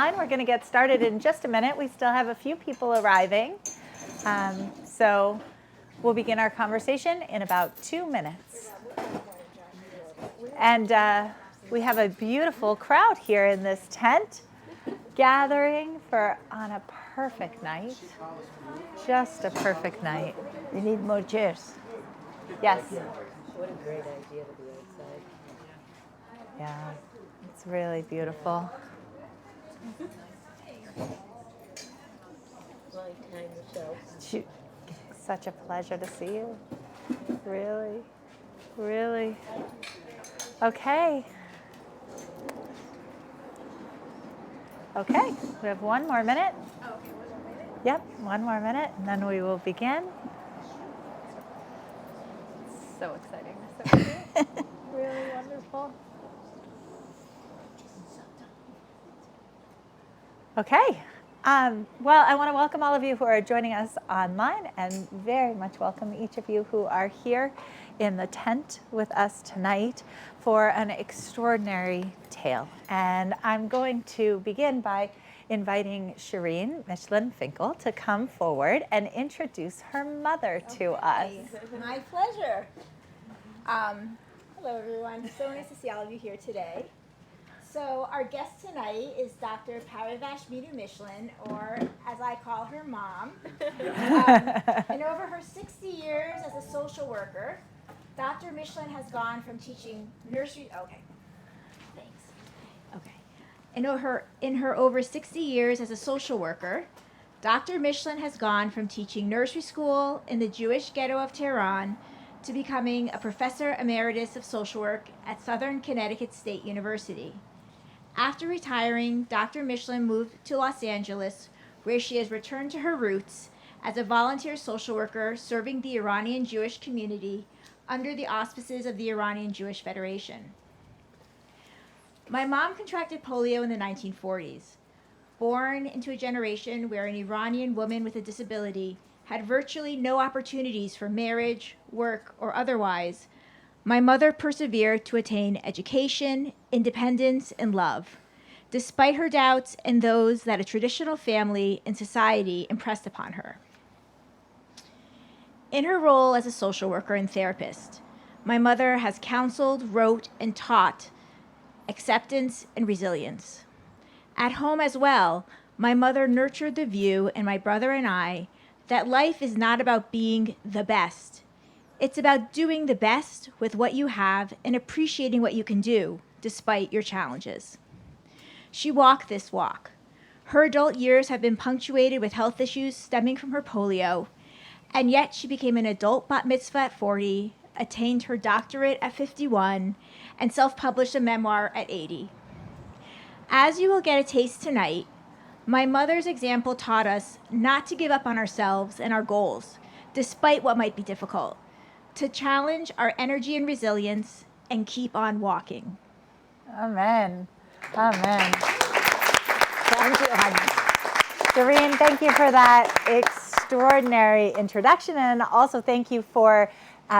online. We're going to get started in just a minute. We still have a few people arriving. So we'll begin our conversation in about 2 minutes. And we have a beautiful crowd here in this tent gathering on a perfect night. Just a perfect night. We need more chairs. Yes. What a great idea to be outside. Yeah, it's really beautiful. Long time, Michelle. Such a pleasure to see you. Really, really. Okay. Okay, we have 1 more minute. Yep, 1 more minute, and then we will begin. So exciting. So really wonderful. Okay. Well, I want to welcome all of you who are joining us online and very much welcome each of you who are here in the tent with us tonight for an extraordinary tale. And I'm going to begin by inviting Michlin Finkel to come forward and introduce her mother to us. My pleasure. Hello, everyone. So nice to see all of you here today. So our guest tonight is Dr. Paravash Minou Michlin, or as I call her, Mom. And over her 60 years as a social worker, Dr. Michlin has gone from teaching nursery. Okay, thanks. Okay. In her over 60 years as a social worker, Dr. Michlin has gone from teaching nursery school in the Jewish ghetto of Tehran to becoming a professor emeritus of social work at Southern Connecticut State University. After retiring, Dr. Michlin moved to Los Angeles, where she has returned to her roots as a volunteer social worker serving the Iranian Jewish community under the auspices of the Iranian Jewish Federation. My mom contracted polio in the 1940s. Born into a generation where an Iranian woman with a disability had virtually no opportunities for marriage, work, or otherwise, my mother persevered to attain education, independence, and love, despite her doubts and those that a traditional family and society impressed upon her. In her role as a social worker and therapist, my mother has counseled, wrote, and taught acceptance and resilience. At home as well, my mother nurtured the view, and my brother and I, that life is not about being the best. It's about doing the best with what you have and appreciating what you can do, despite your challenges. She walked this walk. Her adult years have been punctuated with health issues stemming from her polio, and yet she became an adult bat mitzvah at 40, attained her doctorate at 51, and self-published a memoir at 80. As you will get a taste tonight, my mother's example taught us not to give up on ourselves and our goals, despite what might be difficult, to challenge our energy and resilience and keep on walking. Amen. Amen. Thank you, honey. Doreen, thank you for that extraordinary introduction, and also thank you for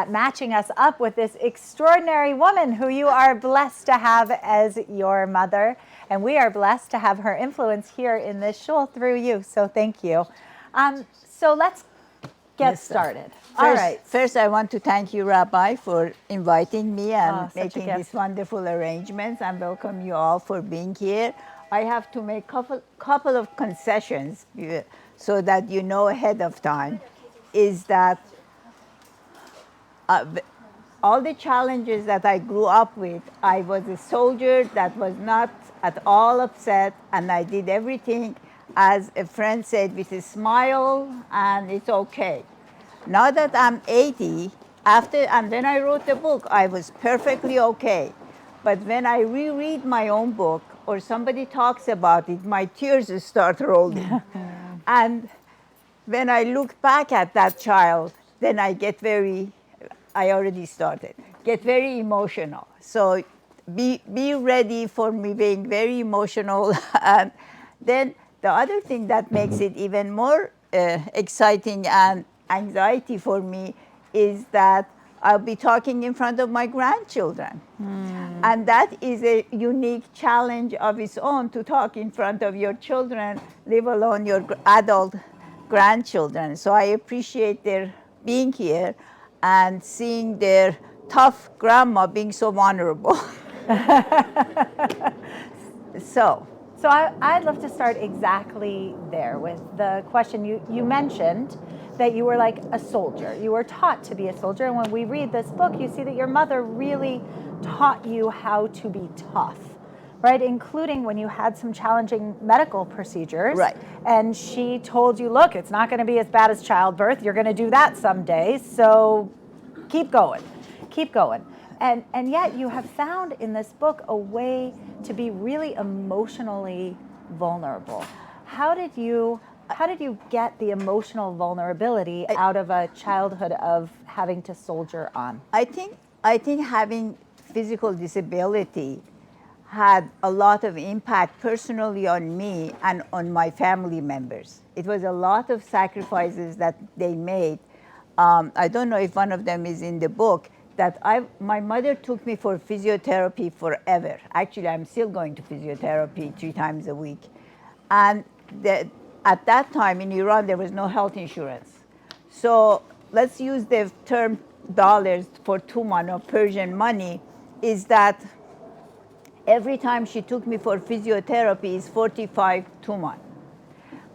matching us up with this extraordinary woman who you are blessed to have as your mother, and we are blessed to have her influence here in this shul through you, so thank you. So let's get started. All right. First, I want to thank you, Rabbi, for inviting me and such a making gift. these wonderful arrangements, and welcome you all for being here. I have to make couple of concessions so that you know ahead of time, is that all the challenges that I grew up with, I was a soldier that was not at all upset, and I did everything, as a friend said, with a smile, and it's okay. Now that I'm 80, and then I wrote the book, I was perfectly okay. But when I reread my own book, or somebody talks about it, my tears start rolling. And when I look back at that child, then I get very emotional. So be ready for me being very emotional. And then the other thing that makes it even more exciting and anxiety for me is that I'll be talking in front of my grandchildren. And that is a unique challenge of its own, to talk in front of your children, leave alone your adult grandchildren. So I appreciate their being here and seeing their tough grandma being so vulnerable. So, So I'd love to start exactly there with the question you mentioned that you were like a soldier. You were taught to be a soldier. And when we read this book, you see that your mother really taught you how to be tough, right? Including when you had some challenging medical procedures. Right. And she told you, look, it's not going to be as bad as childbirth. You're going to do that someday. So keep going, keep going. And yet you have found in this book a way to be really emotionally vulnerable. How did you get the emotional vulnerability out of a childhood of having to soldier on? I think having physical disability had a lot of impact personally on me and on my family members. It was a lot of sacrifices that they made. I don't know if one of them is in the book, that my mother took me for physiotherapy forever. Actually, I'm still going to physiotherapy 3 times a week. And at that time in Iran, there was no health insurance. So let's use the term dollars for tuman, or Persian money, is that every time she took me for physiotherapy is 45 tuman.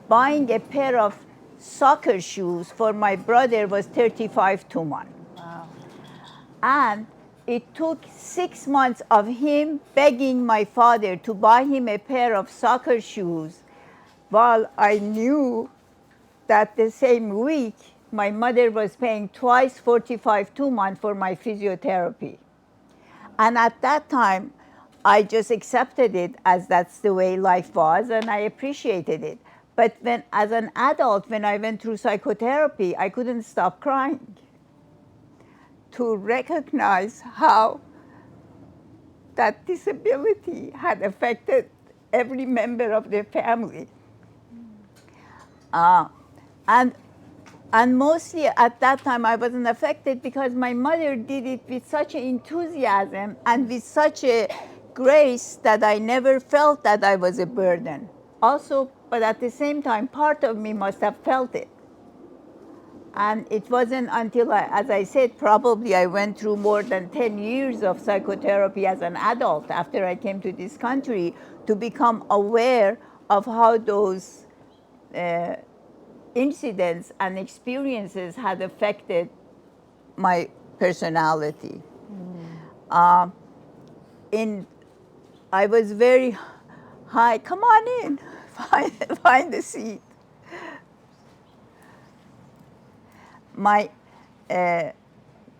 Buying a pair of soccer shoes for my brother was 35 tuman. Wow. And it took 6 months of him begging my father to buy him a pair of soccer shoes, while I knew that the same week my mother was paying twice 45 tuman for my physiotherapy. And at that time, I just accepted it as that's the way life was, and I appreciated it. But when, as an adult, when I went through psychotherapy, I couldn't stop crying to recognize how that disability had affected every member of the family. And mostly at that time I wasn't affected because my mother did it with such enthusiasm and with such a grace that I never felt that I was a burden. Also, but at the same time, part of me must have felt it. And it wasn't until, as I said, probably I went through more than 10 years of psychotherapy as an adult after I came to this country to become aware of how those incidents and experiences had affected my personality. I was very high. Come on in, find a seat. The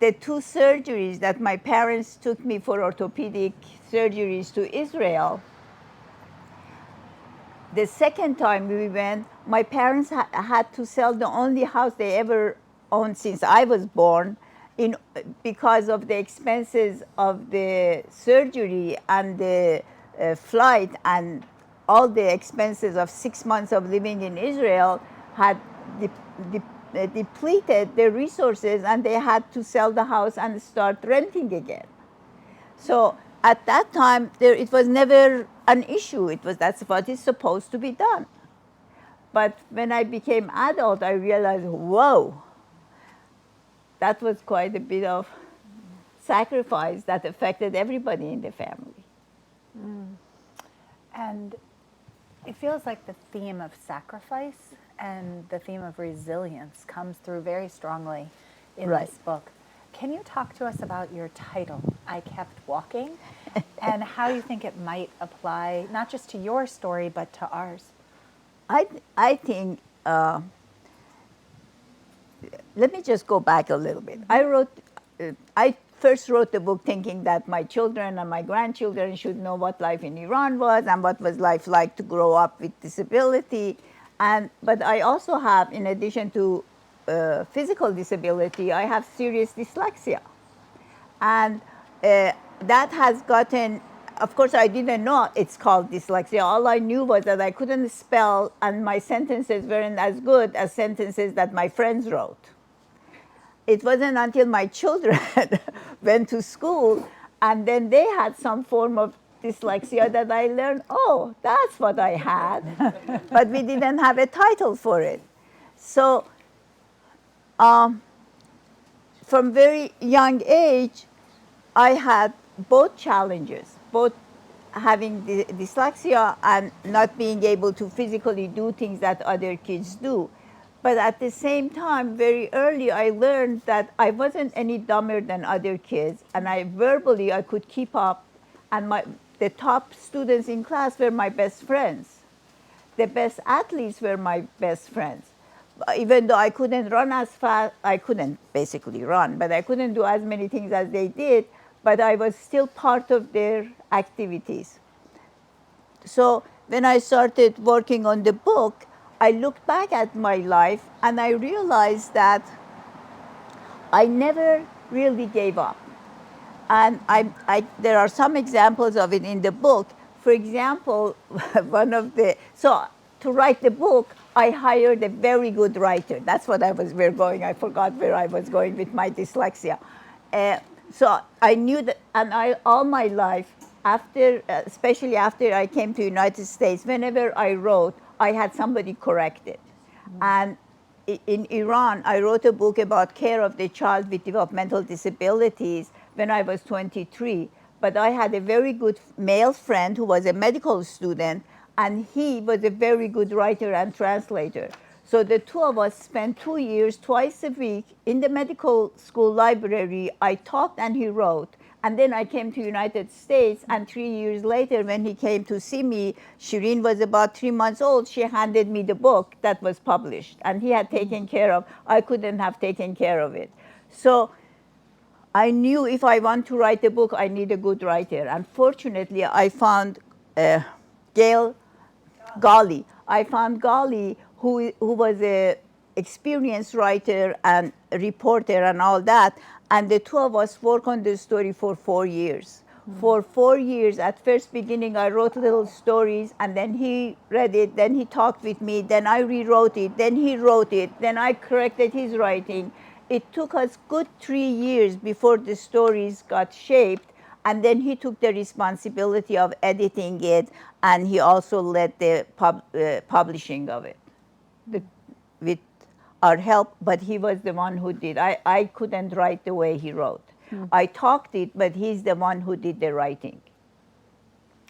2 surgeries that my parents took me for orthopedic surgeries to Israel, the second time we went, my parents had to sell the only house they ever owned since I was born because of the expenses of the surgery and the flight, and all the expenses of 6 months of living in Israel had depleted their resources, and they had to sell the house and start renting again. So at that time, it was never an issue. That's what is supposed to be done. But when I became adult, I realized, whoa, that was quite a bit of sacrifice that affected everybody in the family. And it feels like the theme of sacrifice and the theme of resilience comes through very strongly in Right. this book. Can you talk to us about your title, I Kept Walking, and how you think it might apply not just to your story, but to ours? I think, let me just go back a little bit. I first wrote the book thinking that my children and my grandchildren should know what life in Iran was and what was life like to grow up with disability. But I also have, in addition to physical disability, I have serious dyslexia. And that has gotten, of course, I didn't know it's called dyslexia. All I knew was that I couldn't spell, and my sentences weren't as good as sentences that my friends wrote. it wasn't until my children went to school and then they had some form of dyslexia that I learned, oh, that's what I had. But we didn't have a title for it. So from very young age, I had both challenges, both having dyslexia and not being able to physically do things that other kids do. But at the same time, very early, I learned that I wasn't any dumber than other kids, and I could keep up, and the top students in class were my best friends. The best athletes were my best friends. Even though I couldn't run as fast, I couldn't basically run, but I couldn't do as many things as they did, but I was still part of their activities. So when I started working on the book, I looked back at my life and I realized that I never really gave up. And there are some examples of it in the book. For example, to write the book, I hired a very good writer. That's what I forgot where I was going with my dyslexia. So I knew that, and all my life, especially after I came to the United States, whenever I wrote, I had somebody correct it. And in Iran, I wrote a book about care of the child with developmental disabilities when I was 23. But I had a very good male friend who was a medical student, and he was a very good writer and translator. So the two of us spent 2 years, twice a week, in the medical school library. I talked and he wrote. And then I came to the United States, and 3 years later, when he came to see me, Shireen was about 3 months old, she handed me the book that was published. And he had taken care of, I couldn't have taken care of it. So I knew if I want to write a book, I need a good writer. Unfortunately, I found Gail Golly. I found Golly, who was an experienced writer and reporter and all that, and the two of us worked on the story for 4 years. For 4 years, at first beginning, I wrote little stories, and then he read it, then he talked with me, then I rewrote it, then he wrote it, then I corrected his writing. It took us good 3 years before the stories got shaped, and then he took the responsibility of editing it, and he also led the publishing of it with our help, but he was the one who did. I couldn't write the way he wrote. I talked it, but he's the one who did the writing.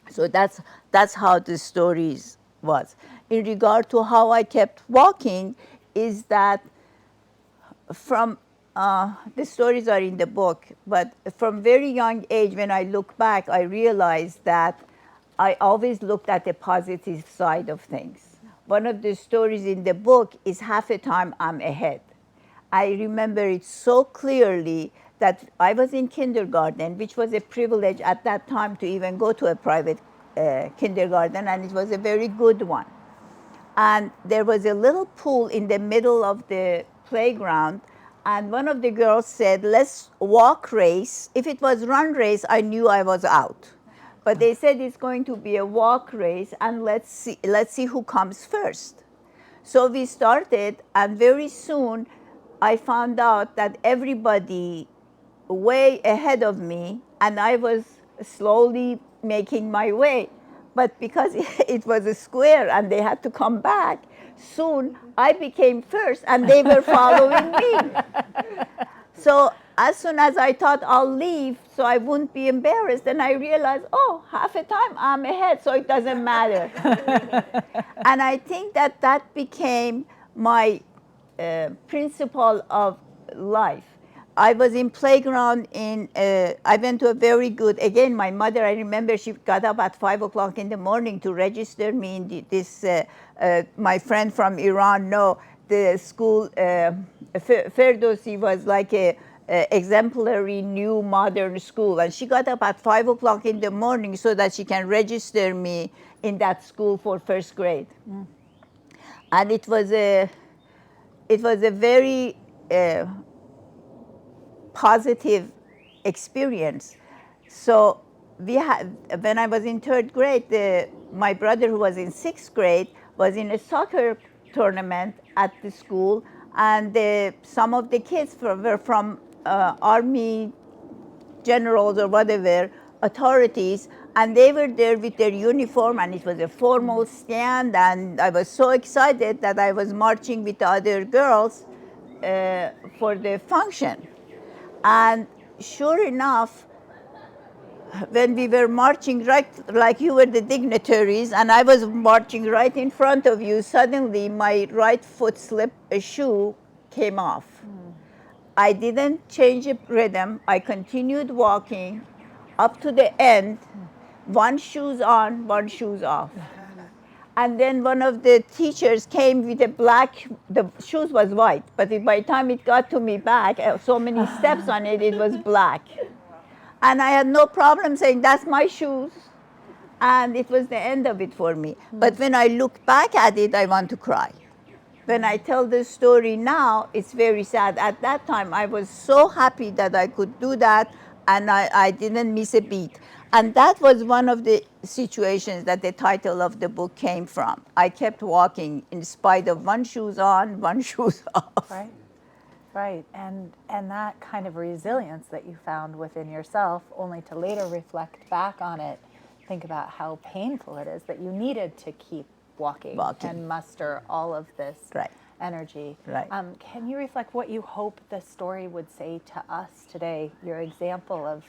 So that's how the stories was. In regard to how I kept walking, is that from the stories are in the book, but from very young age, when I look back, I realized that I always looked at the positive side of things. One of the stories in the book is half the time I'm ahead. I remember it so clearly that I was in kindergarten, which was a privilege at that time to even go to a private kindergarten, and it was a very good one. And there was a little pool in the middle of the playground, and one of the girls said, let's walk race. If it was run race, I knew I was out. But they said it's going to be a walk race, and let's see who comes first. So we started, and very soon I found out that everybody way ahead of me, and I was slowly making my way. But because it was a square and they had to come back, soon I became first and they were following me. So as soon as I thought I'll leave so I wouldn't be embarrassed, then I realized, oh, half the time I'm ahead, so it doesn't matter. And I think that became my principle of life. I was in playground I went to a very good, again, my mother, I remember she got up at 5 o'clock in the morning to register me in this, my friend from Iran, the school, Ferdowsi was like a exemplary new modern school. And she got up at 5 o'clock in the morning so that she can register me in that school for first grade. And it was a very positive experience. So when I was in third grade, my brother, who was in sixth grade, was in a soccer tournament at the school, and some of the kids were from army generals or whatever authorities, and they were there with their uniform, and it was a formal stand, and I was so excited that I was marching with the other girls for the function. And sure enough, when we were marching right, like you were the dignitaries, and I was marching right in front of you, suddenly my right foot slipped, a shoe came off. I didn't change the rhythm. I continued walking up to the end, one shoe's on, one shoe's off. And then one of the teachers came with a black, the shoes was white, but by the time it got to me back, so many steps on it, it was black. And I had no problem saying, that's my shoes. And it was the end of it for me. But when I look back at it, I want to cry. When I tell the story now, it's very sad. At that time, I was so happy that I could do that, and I didn't miss a beat. And that was one of the situations that the title of the book came from. I kept walking in spite of one shoe's on, one shoe's off. Right. Right, and that kind of resilience that you found within yourself, only to later reflect back on it, think about how painful it is that you needed to keep walking. And muster all of this energy. Right. Can you reflect what you hope the story would say to us today, your example of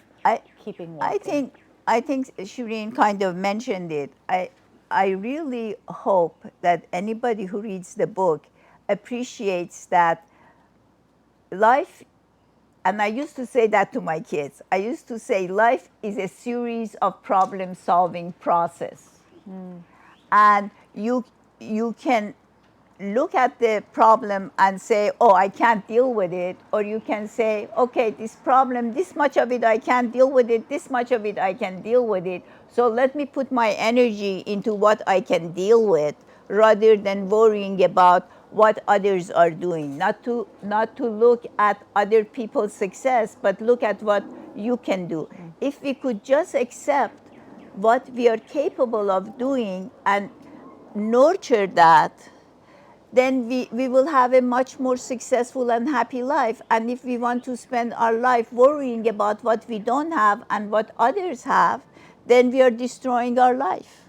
keeping walking? I think Shireen kind of mentioned it. I really hope that anybody who reads the book appreciates that life, and I used to say that to my kids, I used to say life is a series of problem-solving process. And you can look at the problem and say, oh, I can't deal with it, or you can say, okay, this problem, this much of it I can't deal with it, this much of it I can deal with it, so let me put my energy into what I can deal with, rather than worrying about what others are doing. Not to look at other people's success, but look at what you can do. If we could just accept what we are capable of doing and nurture that, then we will have a much more successful and happy life. And if we want to spend our life worrying about what we don't have and what others have, then we are destroying our life.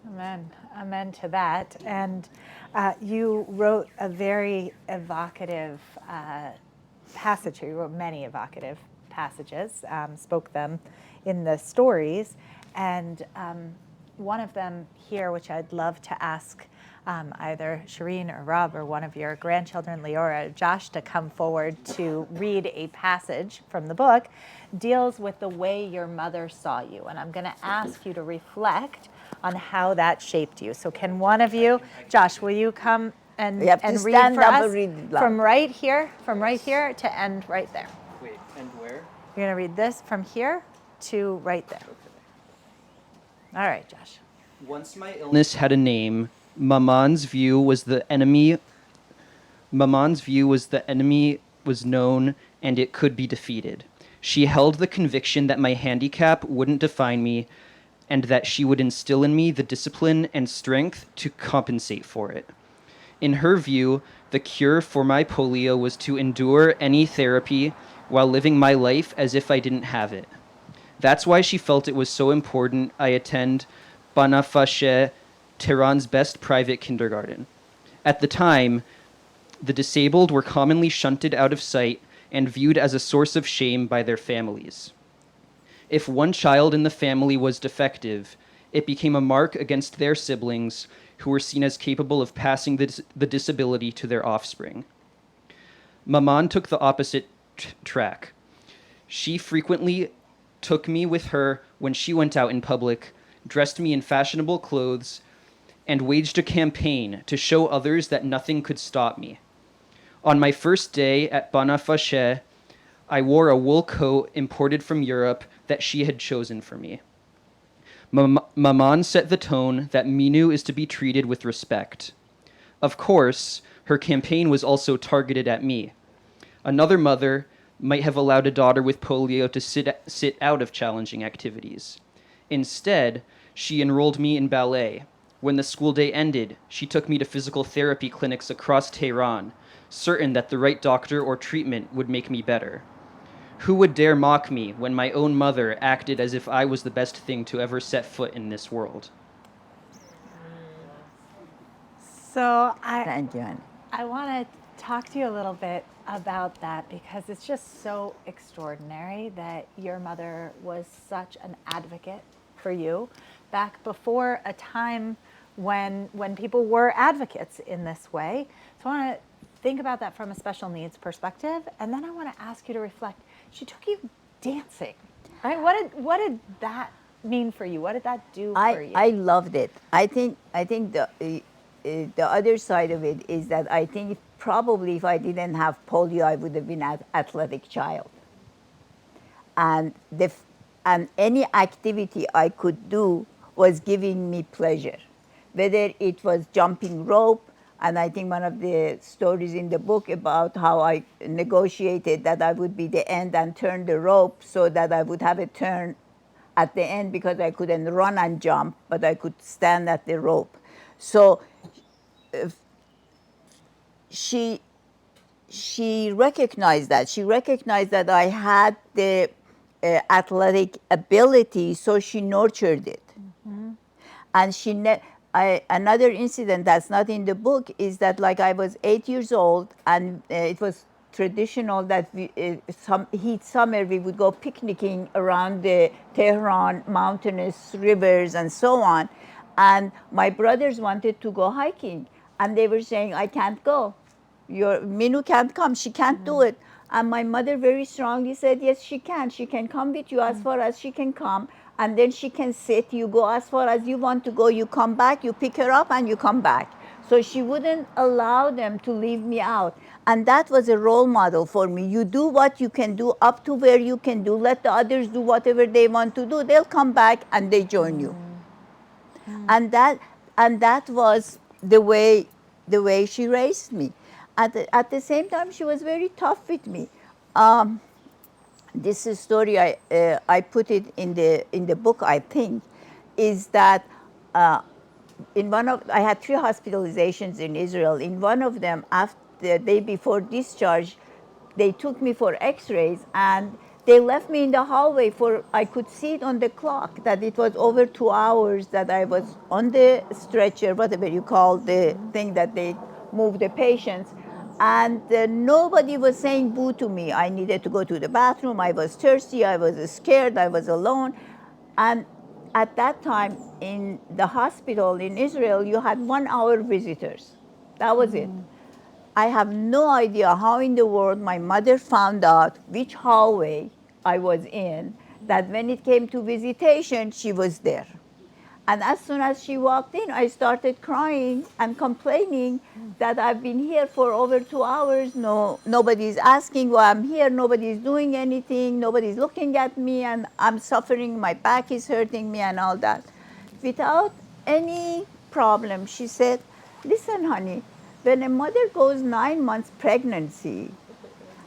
Amen. Amen to that. And you wrote a very evocative passage. You wrote many evocative passages, spoke them in the stories. And one of them here, which I'd love to ask either Shireen or Rob or one of your grandchildren, Leora or Josh, to come forward to read a passage from the book, deals with the way your mother saw you. And I'm going to ask you to reflect on how that shaped you. So can one of you, Josh, will you come and read for us from right here to end right there? Wait, and where? You're going to read this from here to right there. Okay. All right, Josh. Once my illness had a name, Maman's view was the enemy. Maman's view was the enemy was known and it could be defeated. She held the conviction that my handicap wouldn't define me, and that she would instill in me the discipline and strength to compensate for it. In her view, the cure for my polio was to endure any therapy while living my life as if I didn't have it. That's why she felt it was so important I attend Banafashe, Tehran's best private kindergarten. At the time, the disabled were commonly shunted out of sight and viewed as a source of shame by their families. If one child in the family was defective, it became a mark against their siblings, who were seen as capable of passing the disability to their offspring. Maman took the opposite track. She frequently took me with her when she went out in public, dressed me in fashionable clothes, and waged a campaign to show others that nothing could stop me. On my first day at Banafashe, I wore a wool coat imported from Europe that she had chosen for me. Maman set the tone that Minou is to be treated with respect. Of course, her campaign was also targeted at me. Another mother might have allowed a daughter with polio to sit out of challenging activities. Instead, she enrolled me in ballet. When the school day ended, she took me to physical therapy clinics across Tehran, certain that the right doctor or treatment would make me better. Who would dare mock me when my own mother acted as if I was the best thing to ever set foot in this world? So Thank you, honey. I want to talk to you a little bit about that because it's just so extraordinary that your mother was such an advocate for you back before a time when people were advocates in this way. So I want to think about that from a special needs perspective, and then I want to ask you to reflect. She took you dancing, right? What did that mean for you? What did that do for you? I loved it. I think the other side of it is that I think probably if I didn't have polio, I would have been an athletic child. And and any activity I could do was giving me pleasure, whether it was jumping rope. And I think one of the stories in the book about how I negotiated that I would be the end and turn the rope so that I would have a turn at the end because I couldn't run and jump, but I could stand at the rope. So she recognized that. She recognized that I had the athletic ability, so she nurtured it. Mm-hmm. And another incident that's not in the book is that, like, I was 8 years old, and it was traditional that some heat summer we would go picnicking around the Tehran mountainous rivers and so on. And my brothers wanted to go hiking, and they were saying, I can't go. Your Minou can't come. She can't do it. And my mother very strongly said, yes, she can. She can come with you as far as she can come. And then she can sit. You go as far as you want to go. You come back. You pick her up and you come back. So she wouldn't allow them to leave me out. And that was a role model for me. You do what you can do up to where you can do. Let the others do whatever they want to do. They'll come back and they join you. And that was the way she raised me. At the same time, she was very tough with me. This story I put it in the book, I think, is that I had 3 hospitalizations in Israel. In one of them, after the day before discharge, they took me for X-rays, and they left me in the hallway I could see it on the clock that it was over 2 hours that I was on the stretcher, whatever you call the thing that they move the patients. And nobody was saying boo to me. I needed to go to the bathroom. I was thirsty. I was scared. I was alone. And at that time in the hospital in Israel, you had 1 hour visitors. That was it. I have no idea how in the world my mother found out which hallway I was in, that when it came to visitation, she was there. And as soon as she walked in, I started crying and complaining that I've been here for over 2 hours. Nobody's asking why I'm here. Nobody's doing anything. Nobody's looking at me, and I'm suffering. My back is hurting me and all that. Without any problem, she said, listen, honey, when a mother goes 9 months pregnancy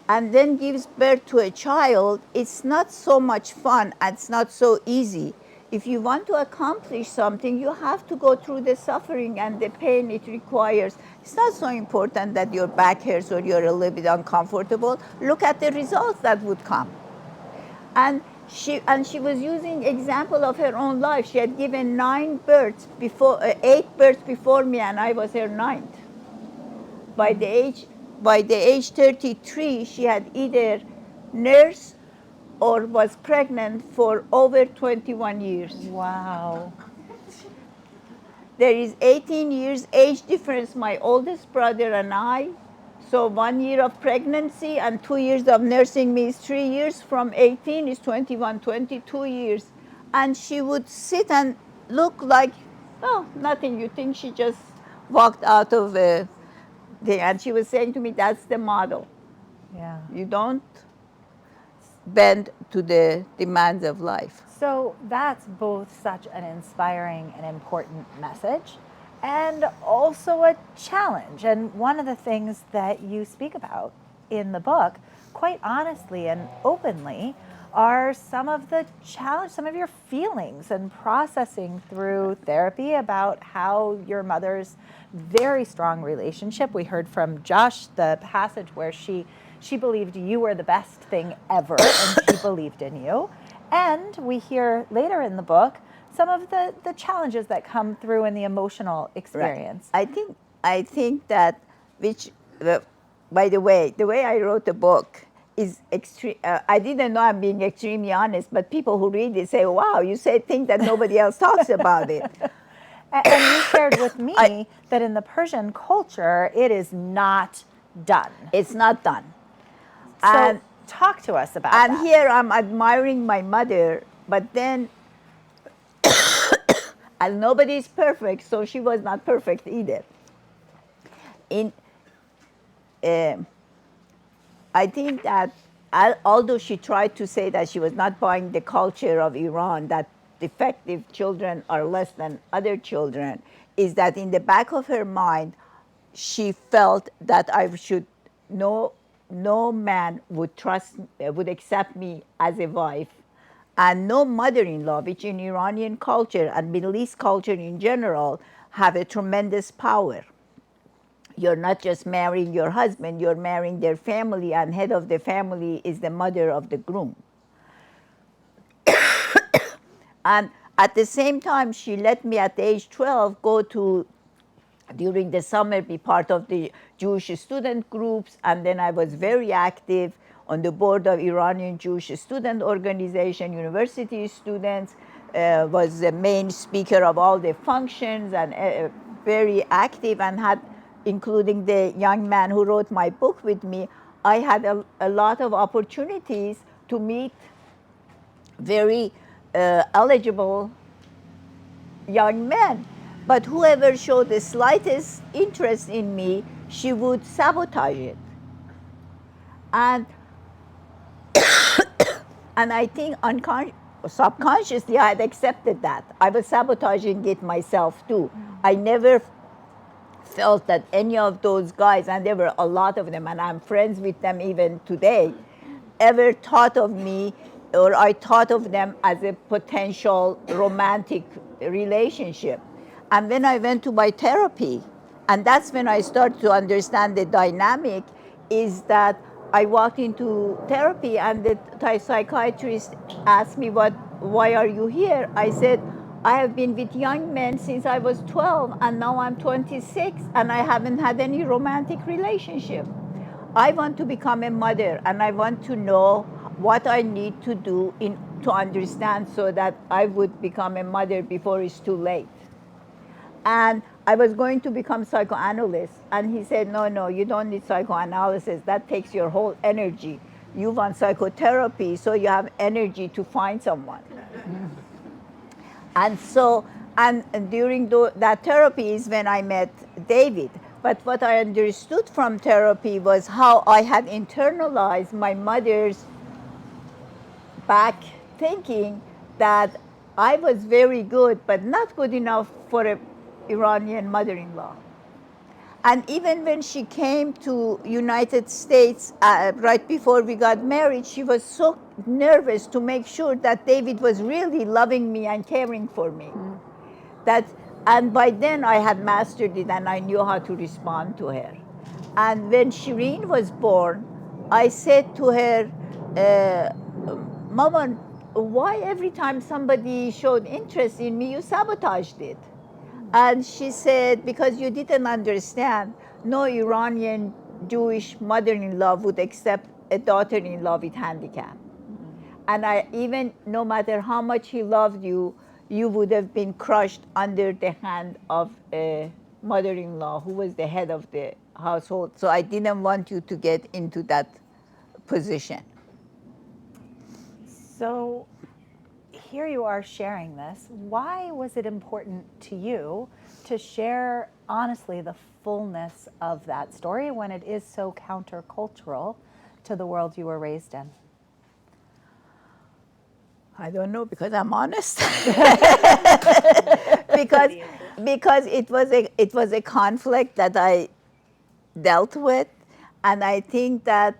and then gives birth to a child, it's not so much fun. It's not so easy. If you want to accomplish something, you have to go through the suffering and the pain it requires. It's not so important that your back hurts or you're a little bit uncomfortable. Look at the results that would come. And she was using example of her own life. She had given 8 births before me, and I was her 9th. By the age 33, she had either nursed or was pregnant for over 21 years. Wow. There is 18 years age difference, my oldest brother and I. So 1 year of pregnancy and 2 years of nursing me is 3 years. From 18 is 21, 22 years. And she would sit and look like, oh, nothing. You think she just walked out of the thing. And she was saying to me, that's the model. Yeah. You don't bend to the demands of life. So that's both such an inspiring and important message and also a challenge. And one of the things that you speak about in the book, quite honestly and openly, are some of the challenge, some of your feelings and processing through therapy about how your mother's very strong relationship. We heard from Josh the passage where she believed you were the best thing ever and she believed in you. And we hear later in the book some of the challenges that come through in the emotional experience. Right. I think that, which, by the way I wrote the book is extreme. I didn't know I'm being extremely honest, but people who read it say, "Wow, you say things that nobody else talks about it." And you shared with me that in the Persian culture, it is not done. It's not done. So And talk to us about that. And here I'm admiring my mother, but then, and nobody's perfect, so she was not perfect either. I think that although she tried to say that she was not buying the culture of Iran, that defective children are less than other children, is that in the back of her mind, she felt that I should no man would accept me as a wife, and no mother-in-law, which in Iranian culture and Middle East culture in general have a tremendous power. You're not just marrying your husband, you're marrying their family, and head of the family is the mother of the groom. And at the same time, she let me at age 12 go to, during the summer, be part of the Jewish student groups, and then I was very active on the board of Iranian Jewish Student Organization, university students, was the main speaker of all the functions, and very active, and had, including the young man who wrote my book with me, I had a lot of opportunities to meet very eligible young men. But whoever showed the slightest interest in me, she would sabotage it. And and I think subconsciously I had accepted that. I was sabotaging it myself too. I never felt that any of those guys, and there were a lot of them, and I'm friends with them even today, ever thought of me, or I thought of them as a potential romantic relationship. And when I went to my therapy, and that's when I started to understand the dynamic, is that I walked into therapy and the psychiatrist asked me, why are you here? I said, I have been with young men since I was 12, and now I'm 26, and I haven't had any romantic relationship. I want to become a mother, and I want to know what I need to do to understand so that I would become a mother before it's too late. And I was going to become psychoanalyst, and he said, no, you don't need psychoanalysis. That takes your whole energy. You want psychotherapy, so you have energy to find someone. And so, and during that therapy is when I met David. But what I understood from therapy was how I had internalized my mother's back thinking that I was very good, but not good enough for an Iranian mother-in-law. And even when she came to United States right before we got married, she was so nervous to make sure that David was really loving me and caring for me. And by then I had mastered it and I knew how to respond to her. And when Shireen was born, I said to her, Mama, why every time somebody showed interest in me, you sabotaged it? And she said, because you didn't understand, no Iranian Jewish mother-in-law would accept a daughter-in-law with handicap. And even no matter how much he loved you, you would have been crushed under the hand of a mother-in-law who was the head of the household. So I didn't want you to get into that position. So here you are sharing this. Why was it important to you to share honestly the fullness of that story when it is so countercultural to the world you were raised in? I don't know, because I'm honest. because it was a conflict that I dealt with, and I think that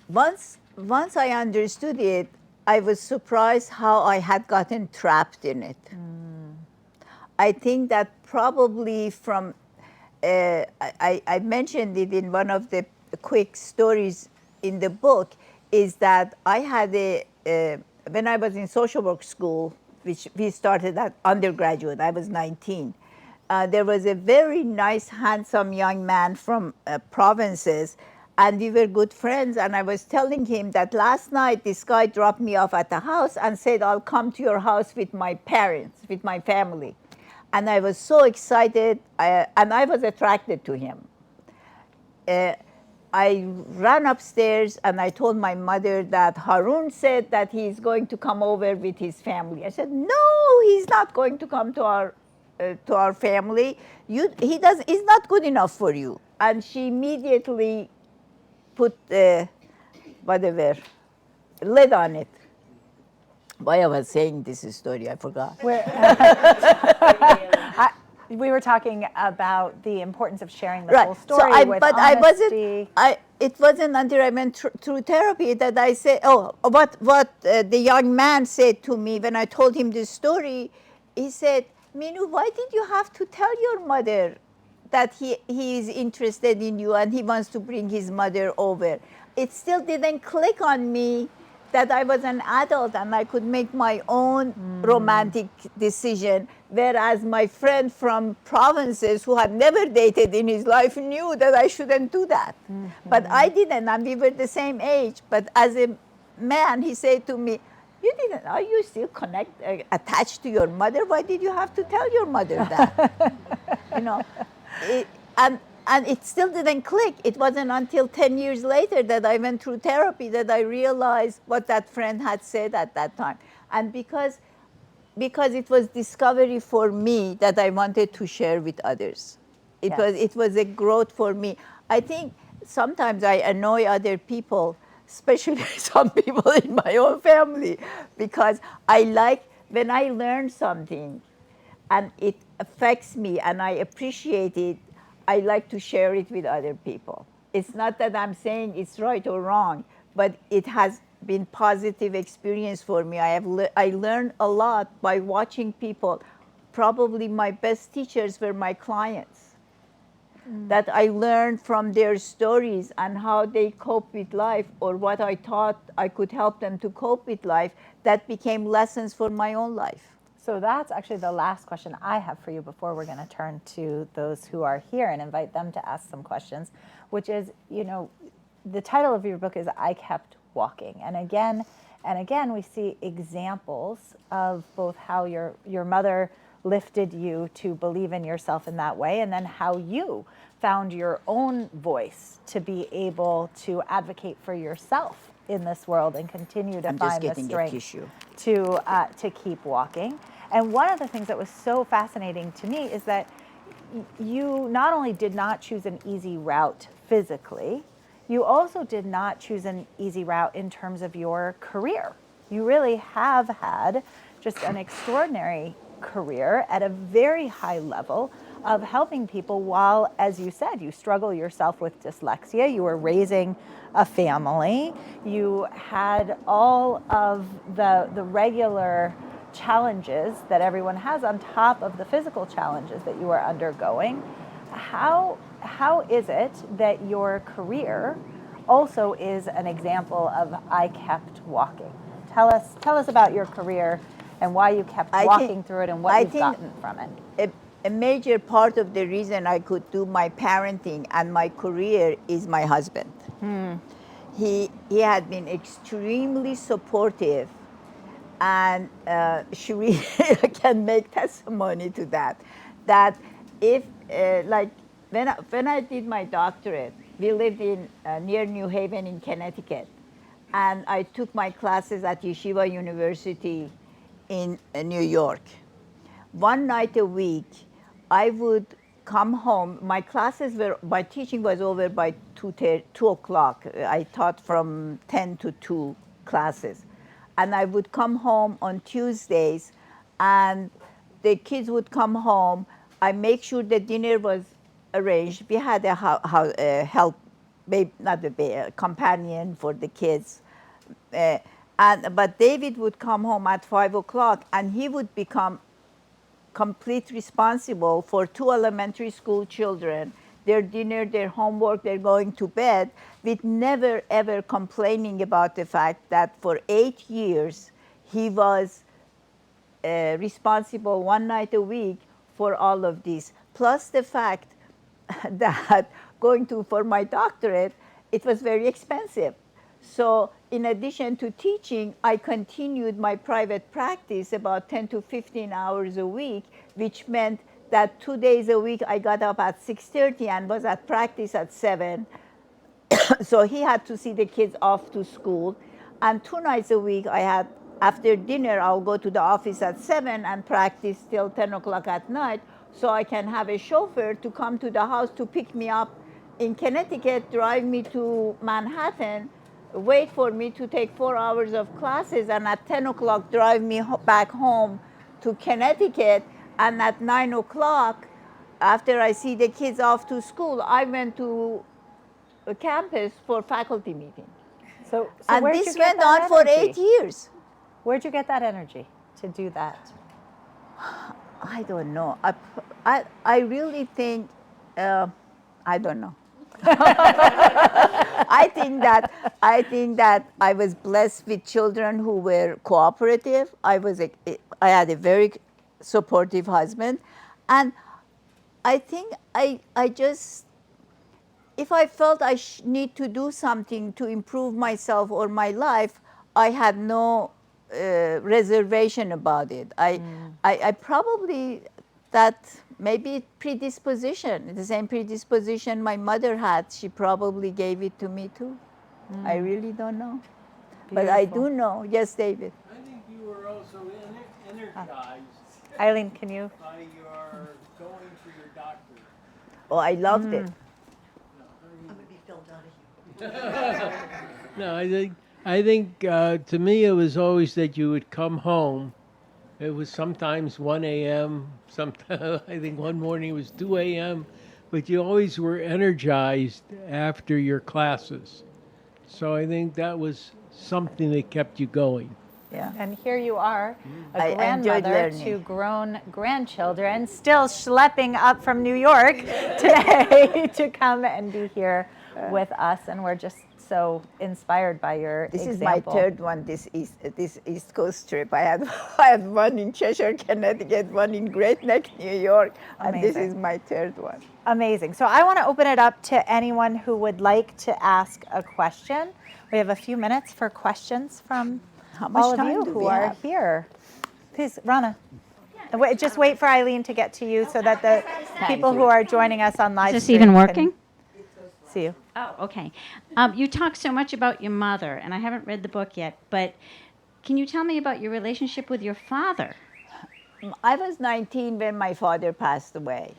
once once I understood it, I was surprised how I had gotten trapped in it. I think that probably from, I mentioned it in one of the quick stories in the book, is that I had when I was in social work school, which we started at undergraduate, I was 19. There was a very nice, handsome young man from provinces, and we were good friends. And I was telling him that last night this guy dropped me off at the house and said, I'll come to your house with my parents, with my family. And I was so excited, and I was attracted to him. I ran upstairs and I told my mother that Harun said that he's going to come over with his family. I said, no, he's not going to come to our family. He's not good enough for you. And she immediately put whatever lid on it. Why I was saying this story, I forgot. We were talking about the importance of sharing the Right. full story with honesty. It wasn't until I went through therapy that I said, what the young man said to me when I told him this story, he said, Minou, why did you have to tell your mother that he is interested in you and he wants to bring his mother over? It still didn't click on me that I was an adult and I could make my own romantic decision, whereas my friend from provinces who had never dated in his life knew that I shouldn't do that. But I didn't, and we were the same age. But as a man, he said to me, are you still attached to your mother? Why did you have to tell your mother that? And it still didn't click. It wasn't until 10 years later that I went through therapy that I realized what that friend had said at that time. And because it was discovery for me that I wanted to share with others. It was a growth for me. I think sometimes I annoy other people, especially some people in my own family, because I like when I learn something and it affects me and I appreciate it, I like to share it with other people. It's not that I'm saying it's right or wrong, but it has been positive experience for me. I learned a lot by watching people. Probably my best teachers were my clients. That I learned from their stories and how they cope with life, or what I thought I could help them to cope with life, that became lessons for my own life. So that's actually the last question I have for you before we're going to turn to those who are here and invite them to ask some questions, which is, the title of your book is I Kept Walking. And again, we see examples of both how your mother lifted you to believe in yourself in that way, and then how you found your own voice to be able to advocate for yourself in this world and continue to find the strength to keep walking. And one of the things that was so fascinating to me is that you not only did not choose an easy route physically, you also did not choose an easy route in terms of your career. You really have had just an extraordinary career at a very high level of helping people while, as you said, you struggle yourself with dyslexia. You were raising a family. You had all of the regular challenges that everyone has on top of the physical challenges that you are undergoing. How is it that your career also is an example of I kept walking? Tell us about your career and why you kept walking through it and what you've gotten from it. A major part of the reason I could do my parenting and my career is my husband. He had been extremely supportive, and she really can make testimony to that. That if when I did my doctorate, we lived in near New Haven in Connecticut, and I took my classes at Yeshiva University in New York. One night a week, I would come home. My teaching was over by 2 o'clock. I taught from 10 to 2 classes. And I would come home on Tuesdays, and the kids would come home. I make sure the dinner was arranged. We had a companion for the kids. But David would come home at 5 o'clock, and he would become complete responsible for 2 elementary school children, their dinner, their homework, they're going to bed, with never ever complaining about the fact that for 8 years he was responsible one night a week for all of this. Plus the fact that going to for my doctorate, it was very expensive. So in addition to teaching, I continued my private practice about 10 to 15 hours a week, which meant that 2 days a week I got up at 6:30 and was at practice at 7. So he had to see the kids off to school. And 2 nights a week I had, after dinner, I'll go to the office at 7 and practice till 10 o'clock at night, so I can have a chauffeur to come to the house to pick me up in Connecticut, drive me to Manhattan, wait for me to take 4 hours of classes, and at 10 o'clock drive me back home to Connecticut. And at 9 o'clock, after I see the kids off to school, I went to a campus for faculty meeting. So And where'd you this get went that on for energy? 8 years. Where'd you get that energy to do that? I don't know. I really think, I don't know. I think that I was blessed with children who were cooperative. I had a very supportive husband, and I think I just, if I felt I need to do something to improve myself or my life, I had no reservation about it. I probably, that maybe predisposition, the same predisposition my mother had, she probably gave it to me too. I really don't know. But I Beautiful. do know, yes, David. I think you were also energized Eileen, can you? by your going for your doctorate. Oh, I loved it. No, I think to me it was always that you would come home. It was sometimes 1 a.m. Sometimes I think one morning it was 2 a.m. But you always were energized after your classes. So I think that was something that kept you going. Yeah. And here you are, a I enjoyed grandmother learning. to grown grandchildren, still schlepping up from New York today to come and be here with us. And we're just so inspired by your This example. is my third one, this East Coast trip. I had one in Cheshire, Connecticut, one in Great Neck, New York, and this Amazing. is my third one. Amazing. So I want to open it up to anyone who would like to ask a question. We have a few minutes for questions from How much all of time you do who we are have? here. Please, Rana. Just wait for Eileen to get to you so that the people who are joining us on live Is this stream even can working? see you. Oh, okay. You talk so much about your mother, and I haven't read the book yet, but can you tell me about your relationship with your father? I was 19 when my father passed away.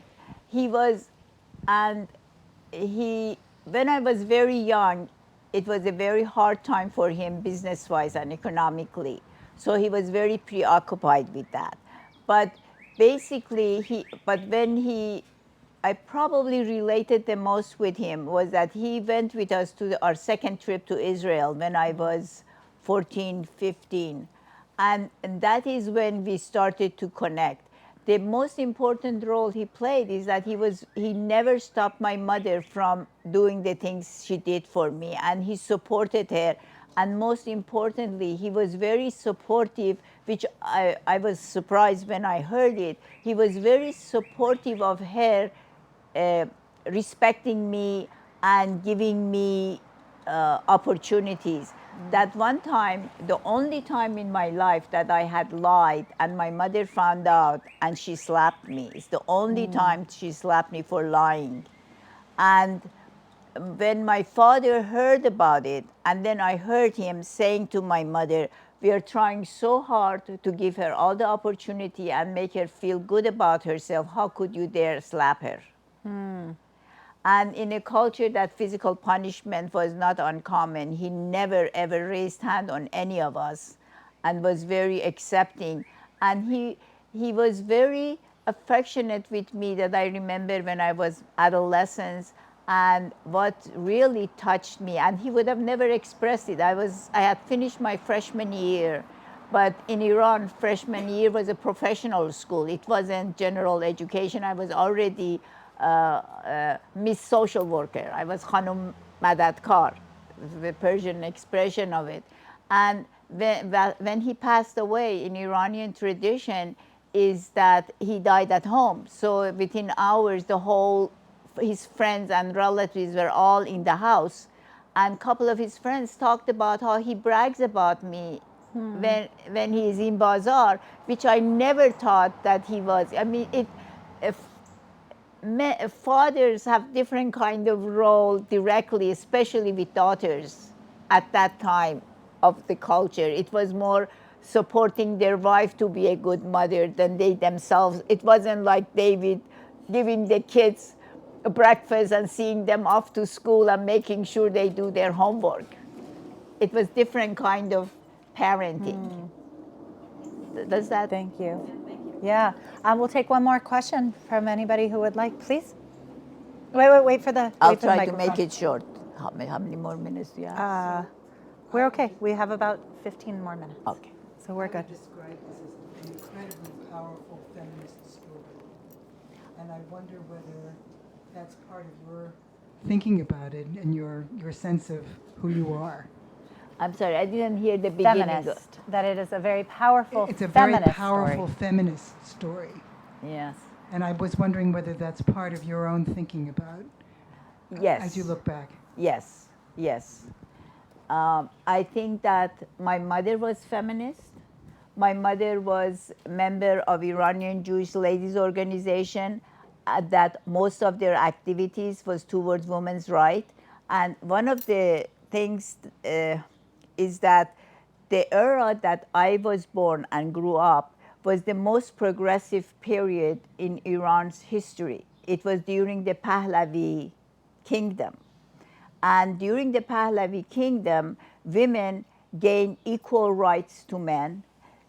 He was, and he, when I was very young, it was a very hard time for him business-wise and economically. So he was very preoccupied with that. But basically, I probably related the most with him was that he went with us to our second trip to Israel when I was 14, 15. And that is when we started to connect. The most important role he played is that he never stopped my mother from doing the things she did for me, and he supported her. And most importantly, he was very supportive, which I was surprised when I heard it. He was very supportive of her, respecting me and giving me opportunities. That one time, the only time in my life that I had lied and my mother found out and she slapped me. It's the only time she slapped me for lying. And when my father heard about it, and then I heard him saying to my mother, we are trying so hard to give her all the opportunity and make her feel good about herself. How could you dare slap her? And in a culture that physical punishment was not uncommon, he never ever raised hand on any of us and was very accepting. And he was very affectionate with me, that I remember when I was adolescent. And what really touched me, and he would have never expressed it, I had finished my freshman year, but in Iran, freshman year was a professional school. It wasn't general education. I was already Miss Social Worker. I was Khanum Madadkar, the Persian expression of it. And when he passed away, in Iranian tradition, is that he died at home. So within hours, his friends and relatives were all in the house. And a couple of his friends talked about how he brags about me when he is in Bazaar, which I never thought that he was. I mean, if fathers have different kind of role directly, especially with daughters at that time of the culture. It was more supporting their wife to be a good mother than they themselves. It wasn't like David giving the kids a breakfast and seeing them off to school and making sure they do their homework. It was different kind of parenting. Does that? Thank you. Yeah. We'll take one more question from anybody who would like, please. Wait for the. I'll wait for the try to make microphone. it short. How many more minutes do you have? We're okay. We have about 15 more minutes. Okay. So we're I good. would describe this as an incredibly powerful feminist story. And I wonder whether that's part of your thinking about it and your sense of who you are. I'm sorry, I didn't hear the beginning. Feminist. That it is a very powerful It's a very feminist powerful story. feminist story. Yes. And I was wondering whether that's part of your own thinking about Yes. as you look back. Yes. Yes. I think that my mother was feminist. My mother was a member of Iranian Jewish Ladies Organization, that most of their activities was towards women's rights. And one of the things is that the era that I was born and grew up was the most progressive period in Iran's history. It was during the Pahlavi kingdom. And during the Pahlavi kingdom, women gained equal rights to men.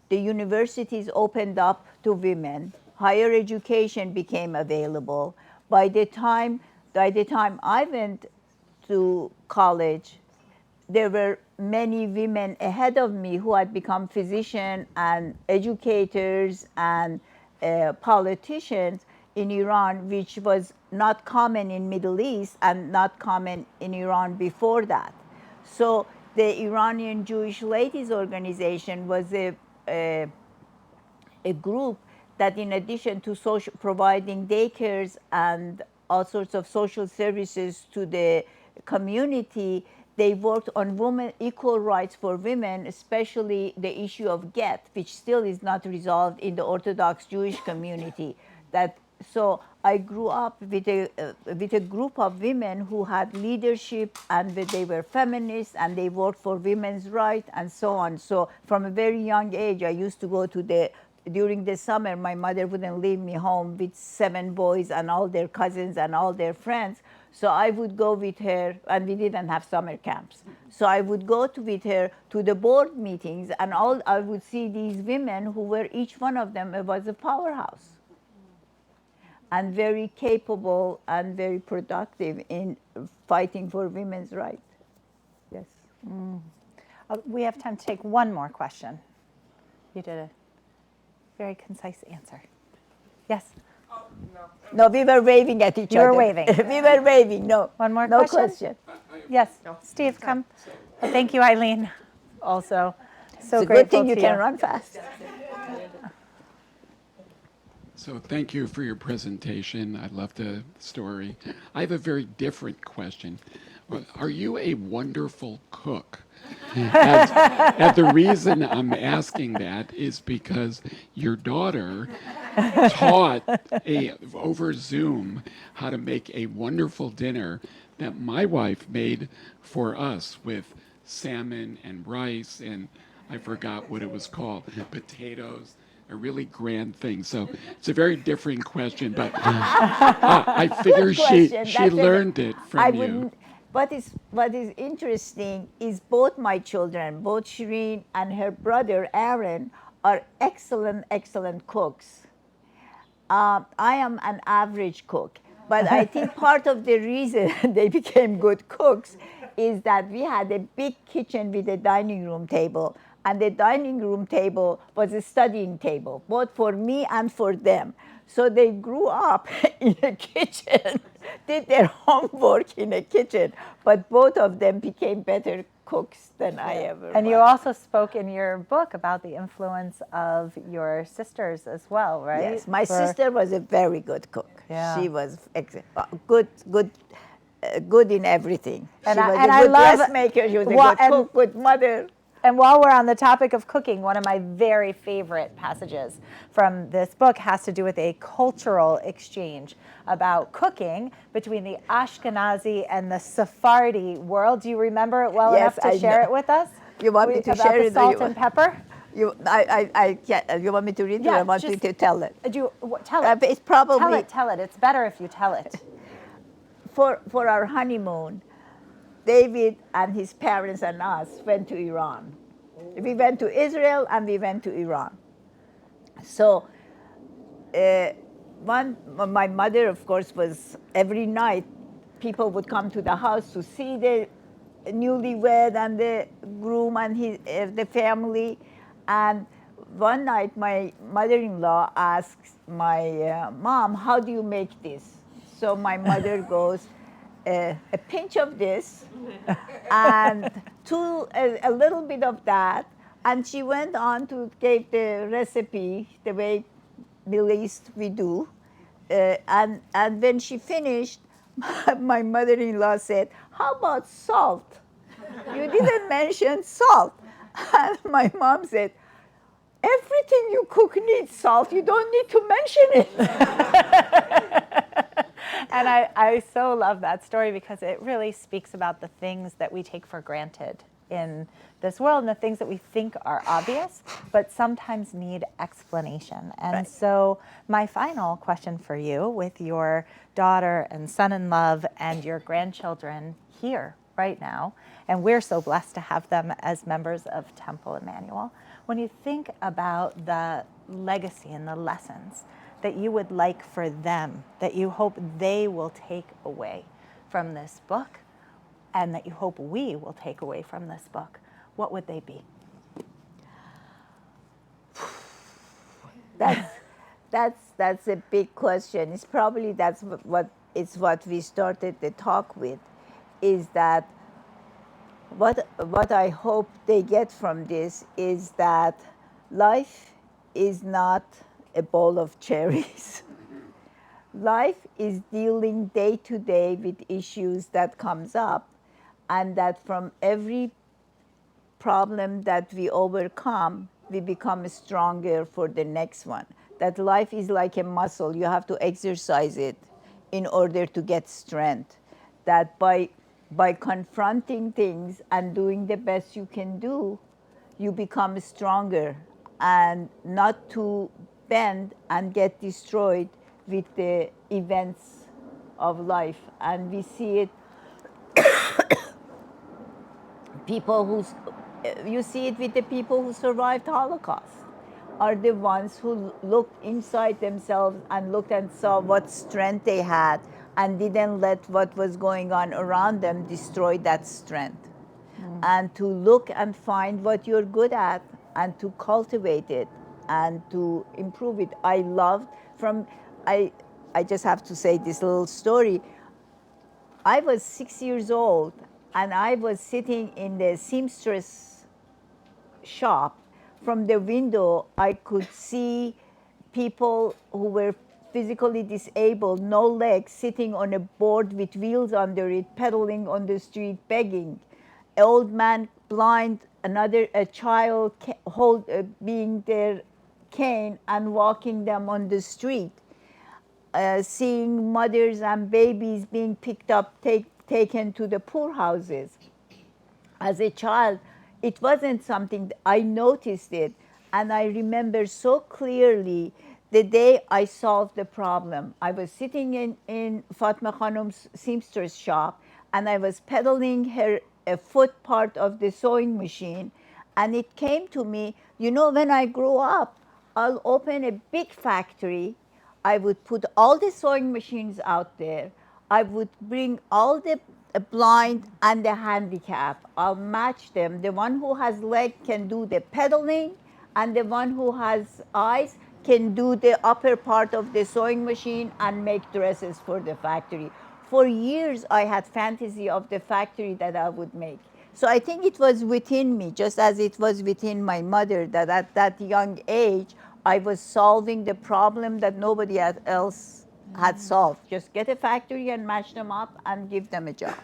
The universities opened up to women. Higher education became available. By the time I went to college, there were many women ahead of me who had become physicians and educators and politicians in Iran, which was not common in Middle East and not common in Iran before that. So the Iranian Jewish Ladies Organization was a group that, in addition to providing daycares and all sorts of social services to the community, they worked on equal rights for women, especially the issue of get, which still is not resolved in the Orthodox Jewish community. So I grew up with a group of women who had leadership, and they were feminists and they worked for women's rights and so on. So from a very young age, I used to go to during the summer, my mother wouldn't leave me home with 7 boys and all their cousins and all their friends. So I would go with her, and we didn't have summer camps. So I would go with her to the board meetings, and I would see these women who were, each one of them was a powerhouse and very capable and very productive in fighting for women's rights. Yes. We have time to take one more question. You did a very concise answer. Yes. No, we were waving at each You other. were waving. We were waving. No. One more No question? Yes. Steve, come. Well, thank you, Eileen. Also, so It's a grateful good thing you to can run fast. So thank you for your presentation. I love the story. I have a very different question. Are you a wonderful cook? And the reason I'm asking that is because your daughter taught over Zoom how to make a wonderful dinner that my wife made for us with salmon and rice and I forgot what it was called, potatoes, a really grand thing. So it's a very different question, but I figure she learned it from you. What is interesting is both my children, both Shireen and her brother Aaron, are excellent cooks. I am an average cook. But I think part of the reason they became good cooks is that we had a big kitchen with a dining room table, and the dining room table was a studying table, both for me and for them. So they grew up in a kitchen, did their homework in a kitchen, but both of them became better cooks than I ever And you was. also spoke in your book about the influence of your sisters as well, right? Yes, my For- sister was a very good cook. Yeah. She was good in everything. And She I- was and a I good love- dressmaker. She was a Well, good cook, good mother. And while we're on the topic of cooking, one of my very favorite passages from this book has to do with a cultural exchange about cooking between the Ashkenazi and the Sephardi world. Do you remember it well Yes, enough to I share know. it with us? You want me to about share the it or salt you- and pepper? You want me to read it Yeah, or I want just- you to tell it? Tell it. It's probably Tell it. It's better if you tell it. for our honeymoon. David and his parents and us went to Iran. We went to Israel and we went to Iran. So my mother, of course, was every night people would come to the house to see the newlywed and the groom and the family. And one night, my mother-in-law asks my mom, "How do you make this?" So my mother goes, "A pinch of this, and a little bit of that." And she went on to give the recipe the way Middle East we do. And when she finished, my mother-in-law said, "How about salt? You didn't mention salt." And my mom said, "Everything you cook needs salt. You don't need to mention it." And I so love that story because it really speaks about the things that we take for granted in this world and the things that we think are obvious, but sometimes need explanation. And Right. so my final question for you, with your daughter and son-in-law and your grandchildren here right now, and we're so blessed to have them as members of Temple Emmanuel, when you think about the legacy and the lessons that you would like for them, that you hope they will take away from this book, and that you hope we will take away from this book, what would they be? That's a big question. It's probably what we started the talk with, is that what I hope they get from this is that life is not a bowl of cherries. Life is dealing day to day with issues that comes up, and that from every problem that we overcome, we become stronger for the next one. That life is like a muscle. You have to exercise it in order to get strength. That by confronting things and doing the best you can do, you become stronger and not to bend and get destroyed with the events of life. And we see it, you see it with the people who survived Holocaust, are the ones who looked inside themselves and looked and saw what strength they had and didn't let what was going on around them destroy that strength. And to look and find what you're good at and to cultivate it and to improve it. I just have to say this little story. I was 6 years old and I was sitting in the seamstress shop. From the window, I could see people who were physically disabled, no legs, sitting on a board with wheels under it, pedaling on the street, begging. An old man, blind, a child being their cane and walking them on the street. Seeing mothers and babies being picked up, taken to the poorhouses. As a child, it wasn't something, I noticed it, and I remember so clearly the day I solved the problem. I was sitting in Fatma Khanum's seamstress shop, and I was pedaling a foot part of the sewing machine, and it came to me, when I grow up, I'll open a big factory. I would put all the sewing machines out there. I would bring all the blind and the handicap. I'll match them. The one who has leg can do the pedaling, and the one who has eyes can do the upper part of the sewing machine and make dresses for the factory. For years, I had fantasy of the factory that I would make. So I think it was within me, just as it was within my mother, that at that young age, I was solving the problem that nobody else had solved. Just get a factory and match them up and give them a job.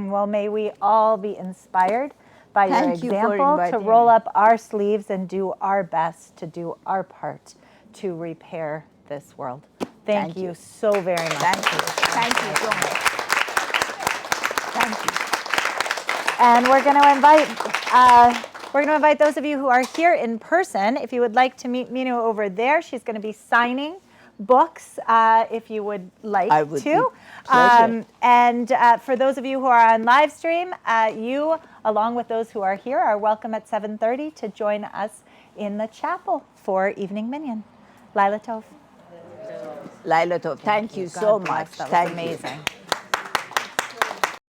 Well, may we all be inspired by your Thank you for example to inviting roll me. up our sleeves and do our best to do our part to repair this world. Thank Thank you you. so very much. Thank you. Thank you so much. Thank you. And we're going to invite those of you who are here in person. If you would like to meet Minou over there, she's going to be signing books if you would like I would to. be pleasure. And for those of you who are on live stream, you, along with those who are here, are welcome at 7:30 to join us in the chapel for Evening Minyan. Laila Tov. Laila Tov, thank you so God bless. much. That was Thank you. amazing.